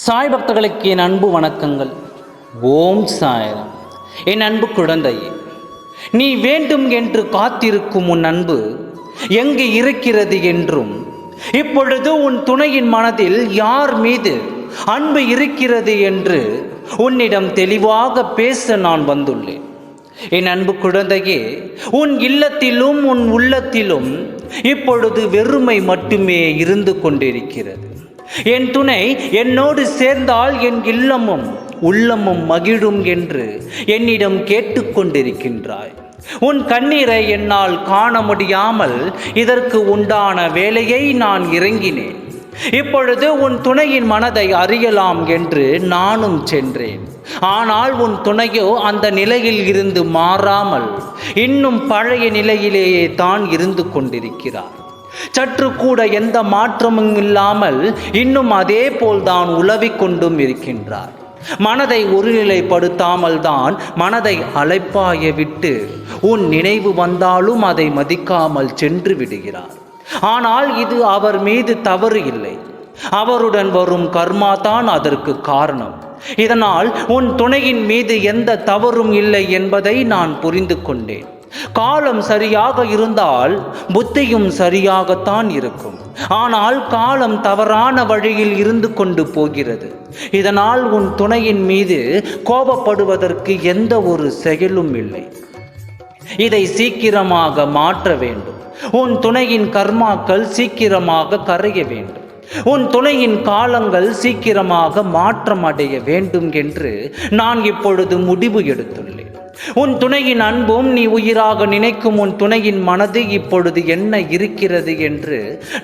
சாய் பக்தர்களுக்கு என் அன்பு வணக்கங்கள். ஓம் சாய்ராம். என் அன்பு குழந்தையே, நீ வேண்டும் என்று காத்திருக்கும் உன் அன்பு எங்கு இருக்கிறது என்றும், இப்பொழுது உன் துணையின் மனதில் யார் மீது அன்பு இருக்கிறது என்று உன்னிடம் தெளிவாக பேச நான் வந்துள்ளேன். என் அன்பு குழந்தையே, உன் இல்லத்திலும் உன் உள்ளத்திலும் இப்பொழுது வெறுமை மட்டுமே இருந்து கொண்டிருக்கிறது. என் துணை என்னோடு சேர்ந்தால் என் இல்லமும் உள்ளமும் மகிழும் என்று என்னிடம் கேட்டுக்கொண்டிருக்கின்றாய். உன் கண்ணீரை என்னால் காண முடியாமல் இதற்கு உண்டான வேலையை நான் இறங்கினேன். இப்பொழுது உன் துணையின் மனதை அறியலாம் என்று நானும் சென்றேன். ஆனால் உன் துணையோ அந்த நிலையில் இருந்து மாறாமல் இன்னும் பழைய நிலையிலேயே தான் இருந்து கொண்டிருக்கிறார். சற்று கூட எந்த மாற்றமும் இல்லாமல் இன்னும் அதே போல்தான் உலவிக் கொண்டும் இருக்கின்றார். மனதை ஒருநிலைப்படுத்தாமல் தான் மனதை அலைப்பாய விட்டு உன் நினைவு வந்தாலும் அதை மதிக்காமல் சென்று விடுகிறார். ஆனால் இது அவர் மீது தவறு இல்லை, அவருடன் வரும் கர்மா தான் அதற்கு காரணம். இதனால் உன் துணையின் மீது எந்த தவறும் இல்லை என்பதை நான் புரிந்து கொண்டேன். காலம் சரியாக இருந்தால் புத்தியும் சரியாகத்தான் இருக்கும். ஆனால் காலம் தவறான வழியில் இருந்து கொண்டு போகிறது. இதனால் உன் துணையின் மீது கோபப்படுவதற்கு எந்த ஒரு செயலும் இல்லை. இதை சீக்கிரமாக மாற்ற வேண்டும். உன் துணையின் கர்மாக்கள் சீக்கிரமாக கரைய வேண்டும். உன் துணையின் காலங்கள் சீக்கிரமாக மாற்றம் அடைய வேண்டும் என்று நான் இப்பொழுது முடிவு எடுத்துள்ளேன். உன் துணையின் அன்பும் நீ உயிராக நினைக்கும் உன் துணையின் மனது இப்பொழுது என்ன இருக்கிறது என்று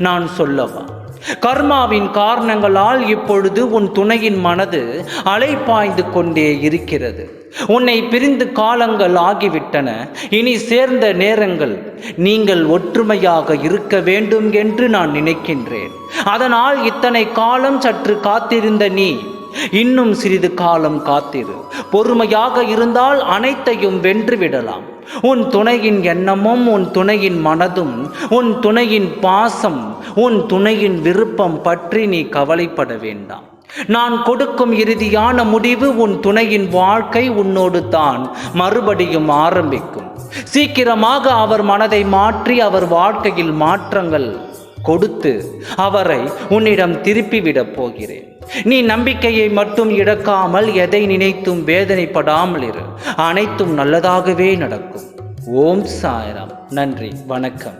நான் சொல்லவா? கர்மாவின் காரணங்களால் இப்பொழுது உன் துணையின் மனது அலைப்பாய்ந்து கொண்டே இருக்கிறது. உன்னை பிரிந்து காலங்கள் ஆகிவிட்டன. இனி சேர்ந்த நேரங்கள் நீங்கள் ஒற்றுமையாக இருக்க வேண்டும் என்று நான் நினைக்கின்றேன். அதனால் இத்தனை காலம் சற்று காத்திருந்த நீ இன்னும் சிறிது காலம் காத்திரு. பொறுமையாக இருந்தால் அனைத்தையும் வென்று விடலாம். உன் துணையின் எண்ணமும் உன் துணையின் மனதும் உன் துணையின் பாசம் உன் துணையின் விருப்பம் பற்றி நீ கவலைப்பட வேண்டாம். நான் கொடுக்கும் இறுதியான முடிவு உன் துணையின் வாழ்க்கை உன்னோடு தான் மறுபடியும் ஆரம்பிக்கும். சீக்கிரமாக அவர் மனதை மாற்றி அவர் வாழ்க்கையில் மாற்றங்கள் கொடுத்து அவரை உன்னிடம் திருப்பிவிடப் போகிறேன். நீ நம்பிக்கையை மட்டும் இழக்காமல் எதை நினைத்தும் வேதனைப்படாமல் இரு. அனைத்தும் நல்லதாகவே நடக்கும். ஓம் சாய்ராம். நன்றி, வணக்கம்.